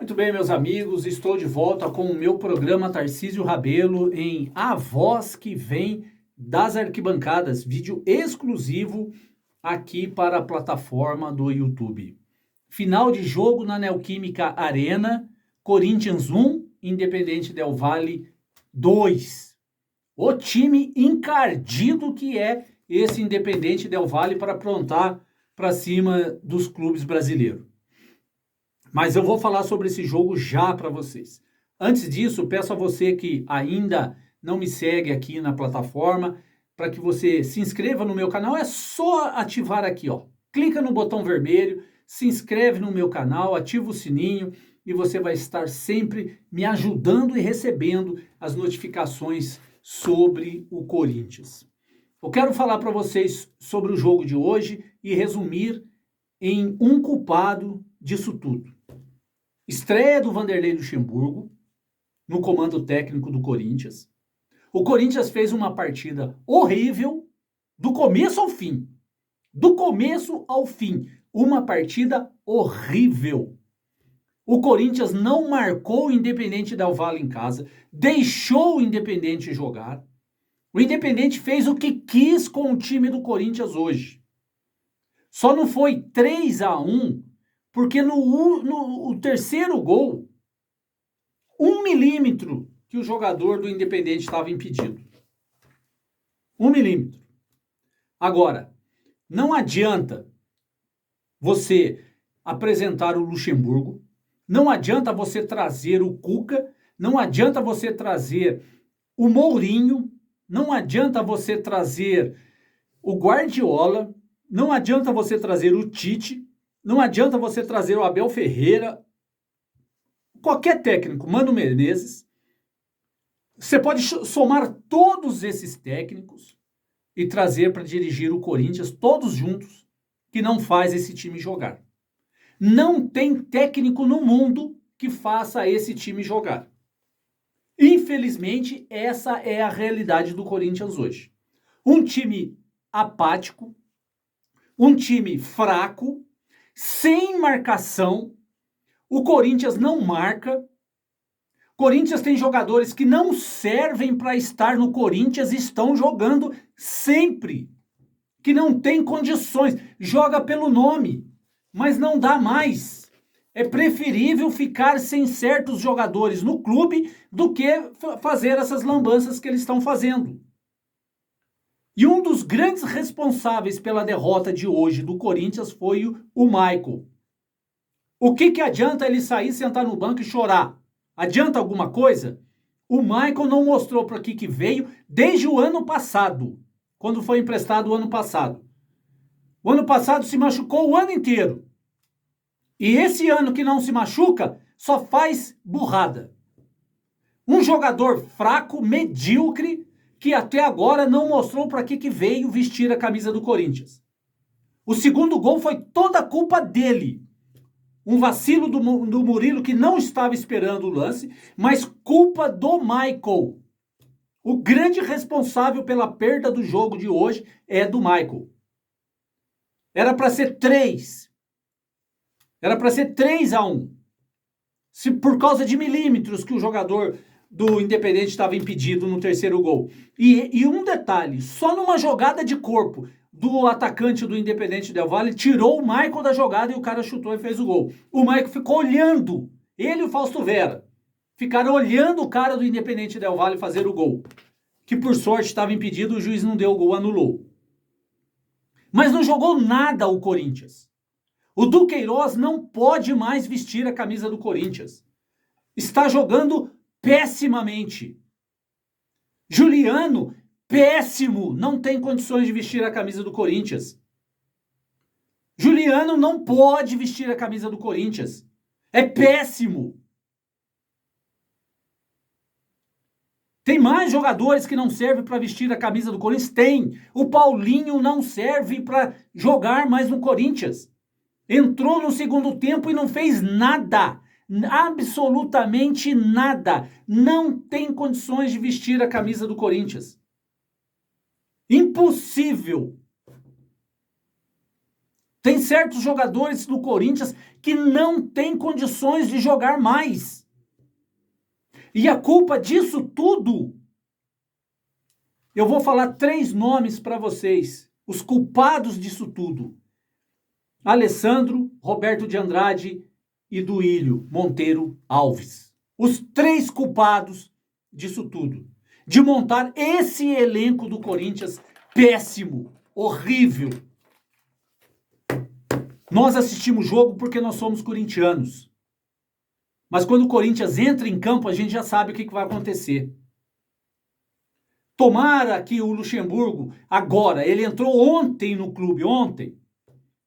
Muito bem, meus amigos, estou de volta com o meu programa Tarcísio Rabelo em A Voz que Vem das Arquibancadas, vídeo exclusivo aqui para a plataforma do YouTube. Final de jogo na Neoquímica Arena, Corinthians 1, Independente Del Valle 2. O time encardido que é esse Independente Del Valle para aprontar para cima dos clubes brasileiros. Mas eu vou falar sobre esse jogo já para vocês. Antes disso, peço a você que ainda não me segue aqui na plataforma, para que você se inscreva no meu canal. É só ativar aqui, ó. Clica no botão vermelho, se inscreve no meu canal, ativa o sininho e você vai estar sempre me ajudando e recebendo as notificações sobre o Corinthians. Eu quero falar para vocês sobre o jogo de hoje e resumir em um culpado disso tudo. Estreia do Vanderlei Luxemburgo no comando técnico do Corinthians. O Corinthians fez uma partida horrível do começo ao fim. Do começo ao fim. Uma partida horrível. O Corinthians não marcou o Independente Del Valle em casa, deixou o Independente jogar. O Independente fez o que quis com o time do Corinthians hoje. Só não foi 3-1 porque no terceiro gol, 1 milímetro que o jogador do Independente estava impedido. 1 milímetro. Agora, não adianta você apresentar o Luxemburgo, não adianta você trazer o Cuca, não adianta você trazer o Mourinho, não adianta você trazer o Guardiola, não adianta você trazer o Tite, não adianta você trazer o Abel Ferreira, qualquer técnico, Mano Menezes. Você pode somar todos esses técnicos e trazer para dirigir o Corinthians, todos juntos, que não faz esse time jogar. Não tem técnico no mundo que faça esse time jogar. Infelizmente, essa é a realidade do Corinthians hoje. Um time apático, um time fraco, sem marcação. O Corinthians não marca. Corinthians tem jogadores que não servem para estar no Corinthians e estão jogando sempre. Que não tem condições. Joga pelo nome, mas não dá mais. É preferível ficar sem certos jogadores no clube do que fazer essas lambanças que eles estão fazendo. E um dos grandes responsáveis pela derrota de hoje do Corinthians foi o Michael. O que adianta ele sair, sentar no banco e chorar? Adianta alguma coisa? O Michael não mostrou para que veio desde o ano passado, quando foi emprestado o ano passado. O ano passado se machucou o ano inteiro. E esse ano que não se machuca, só faz burrada. Um jogador fraco, medíocre, que até agora não mostrou para que veio vestir a camisa do Corinthians. O segundo gol foi toda a culpa dele. Um vacilo do Murilo que não estava esperando o lance, mas culpa do Michael. O grande responsável pela perda do jogo de hoje é do Michael. Era para ser 3. Era para ser 3-1. Se por causa de milímetros que o jogador do Independente estava impedido no terceiro gol. E um detalhe, só numa jogada de corpo do atacante do Independente Del Valle, tirou o Michael da jogada e o cara chutou e fez o gol. O Michael ficou olhando, ele e o Fausto Vera, ficaram olhando o cara do Independente Del Valle fazer o gol. Que por sorte estava impedido, o juiz não deu o gol, anulou. Mas não jogou nada o Corinthians. O Duqueiroz não pode mais vestir a camisa do Corinthians. Está jogando pessimamente. Juliano, péssimo, não tem condições de vestir a camisa do Corinthians. Juliano não pode vestir a camisa do Corinthians. É péssimo. Tem mais jogadores que não servem para vestir a camisa do Corinthians? Tem. O Paulinho não serve para jogar mais no Corinthians. Entrou no segundo tempo e não fez nada. Absolutamente nada. Não tem condições de vestir a camisa do Corinthians. Impossível. Tem certos jogadores do Corinthians que não têm condições de jogar mais. E a culpa disso tudo, eu vou falar 3 nomes para vocês, os culpados disso tudo. Alessandro, Roberto de Andrade e Duílio Monteiro Alves. Os 3 culpados disso tudo. De montar esse elenco do Corinthians péssimo, horrível. Nós assistimos o jogo porque nós somos corintianos. Mas quando o Corinthians entra em campo, a gente já sabe o que vai acontecer. Tomara que o Luxemburgo, agora, ele entrou ontem no clube, ontem.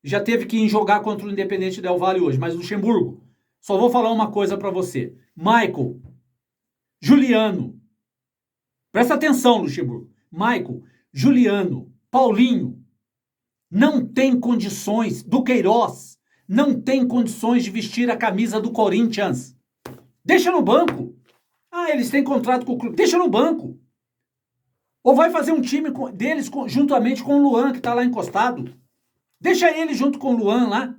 Já teve que ir jogar contra o Independente Del Valle hoje. Mas Luxemburgo, só vou falar uma coisa para você. Michael, Juliano, presta atenção, Luxemburgo. Michael, Juliano, Paulinho, não tem condições, do Queiroz, não tem condições de vestir a camisa do Corinthians. Deixa no banco. Ah, eles têm contrato com o clube. Deixa no banco. Ou vai fazer um time deles juntamente com o Luan, que está lá encostado. Deixa ele junto com o Luan lá.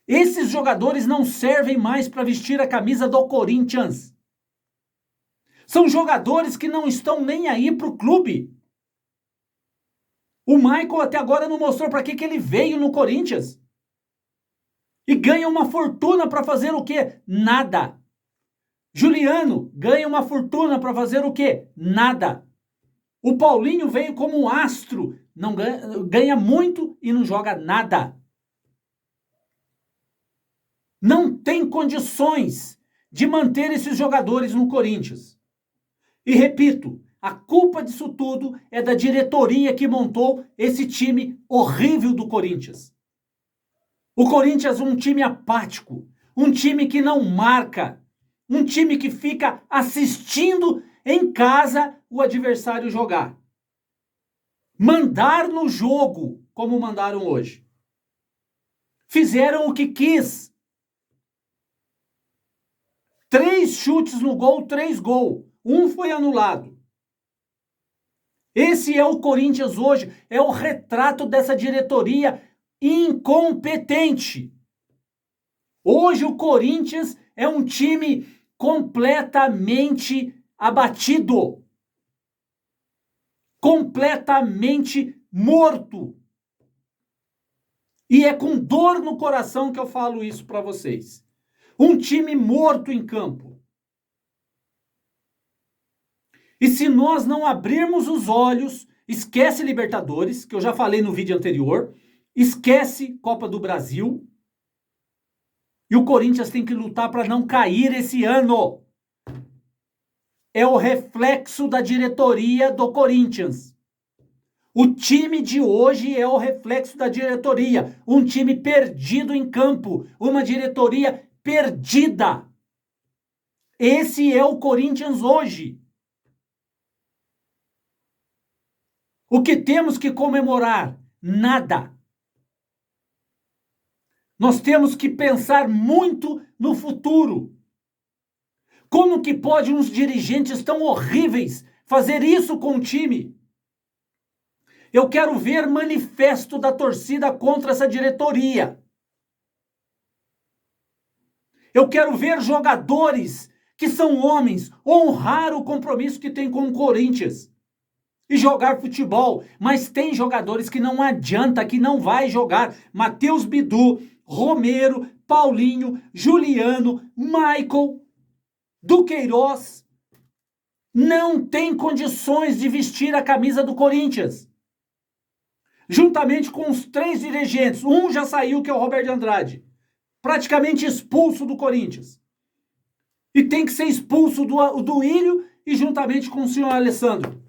Esses jogadores não servem mais para vestir a camisa do Corinthians. São jogadores que não estão nem aí para o clube. O Michael até agora não mostrou para que ele veio no Corinthians. E ganha uma fortuna para fazer o quê? Nada. Juliano ganha uma fortuna para fazer o quê? Nada. O Paulinho veio como um astro, não ganha muito e não joga nada. Não tem condições de manter esses jogadores no Corinthians. E repito, a culpa disso tudo é da diretoria que montou esse time horrível do Corinthians. O Corinthians é um time apático, um time que não marca, um time que fica assistindo em casa o adversário jogar. Mandar no jogo, como mandaram hoje. Fizeram o que quis. 3 chutes no gol, 3 gols. Um foi anulado. Esse é o Corinthians hoje, é o retrato dessa diretoria incompetente. Hoje o Corinthians é um time completamente abatido. Completamente morto. E é com dor no coração que eu falo isso para vocês. Um time morto em campo. E se nós não abrirmos os olhos, esquece Libertadores, que eu já falei no vídeo anterior, esquece Copa do Brasil, e o Corinthians tem que lutar para não cair esse ano. É o reflexo da diretoria do Corinthians. O time de hoje é o reflexo da diretoria. Um time perdido em campo, uma diretoria perdida. Esse é o Corinthians hoje. O que temos que comemorar? Nada. Nós temos que pensar muito no futuro. Como que pode uns dirigentes tão horríveis fazer isso com o time? Eu quero ver manifesto da torcida contra essa diretoria. Eu quero ver jogadores que são homens honrar o compromisso que tem com o Corinthians e jogar futebol, mas tem jogadores que não adianta, que não vai jogar. Matheus Bidu, Romero, Paulinho, Juliano, Michael, do Queiroz, não tem condições de vestir a camisa do Corinthians. Juntamente com os 3 dirigentes, um já saiu, que é o Roberto de Andrade, praticamente expulso do Corinthians. E tem que ser expulso do Duílio e juntamente com o senhor Alessandro.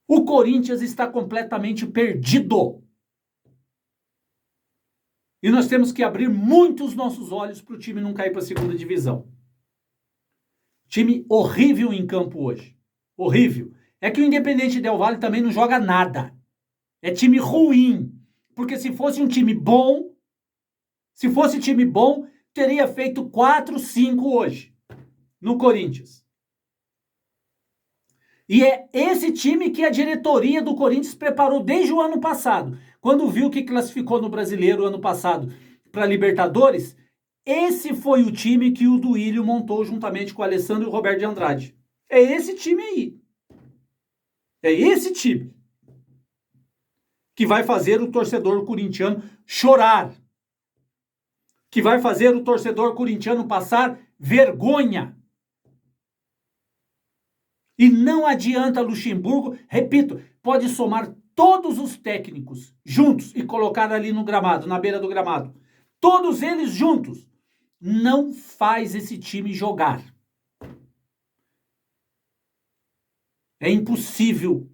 O Corinthians está completamente perdido. E nós temos que abrir muito os nossos olhos para o time não cair para a segunda divisão. Time horrível em campo hoje. Horrível. É que o Independente Del Valle também não joga nada. É time ruim. Porque se fosse um time bom, teria feito 4-5 hoje no Corinthians. E é esse time que a diretoria do Corinthians preparou desde o ano passado. Quando viu que classificou no Brasileiro ano passado para Libertadores, esse foi o time que o Duílio montou juntamente com o Alessandro e o Roberto de Andrade. É esse time aí. É esse time que vai fazer o torcedor corintiano chorar. Que vai fazer o torcedor corintiano passar vergonha. E não adianta Luxemburgo, repito, pode somar todos os técnicos juntos e colocar ali no gramado, na beira do gramado. Todos eles juntos. Não faz esse time jogar. É impossível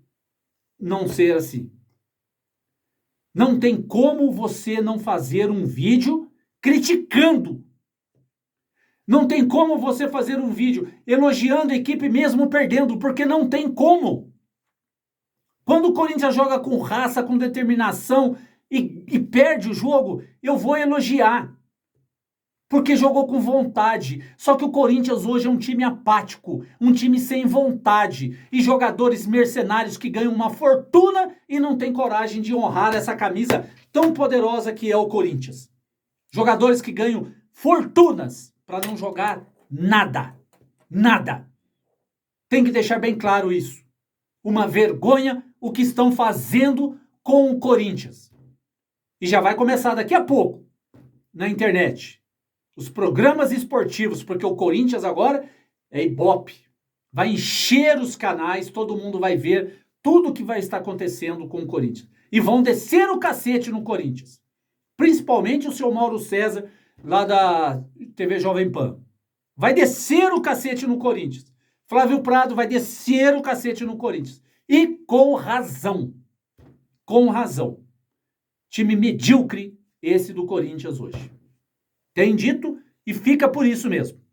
não ser assim. Não tem como você não fazer um vídeo criticando. Não tem como você fazer um vídeo elogiando a equipe mesmo perdendo, porque não tem como. Quando o Corinthians joga com raça, com determinação e perde o jogo, eu vou elogiar. Porque jogou com vontade. Só que o Corinthians hoje é um time apático, um time sem vontade. E jogadores mercenários que ganham uma fortuna e não têm coragem de honrar essa camisa tão poderosa que é o Corinthians. Jogadores que ganham fortunas para não jogar nada. Nada. Tem que deixar bem claro isso. Uma vergonha o que estão fazendo com o Corinthians. E já vai começar daqui a pouco na internet. Os programas esportivos, porque o Corinthians agora é Ibope. Vai encher os canais, todo mundo vai ver tudo o que vai estar acontecendo com o Corinthians. E vão descer o cacete no Corinthians. Principalmente o seu Mauro César, lá da TV Jovem Pan. Vai descer o cacete no Corinthians. Flávio Prado vai descer o cacete no Corinthians. E com razão. Com razão. Time medíocre esse do Corinthians hoje. Tem dito e fica por isso mesmo.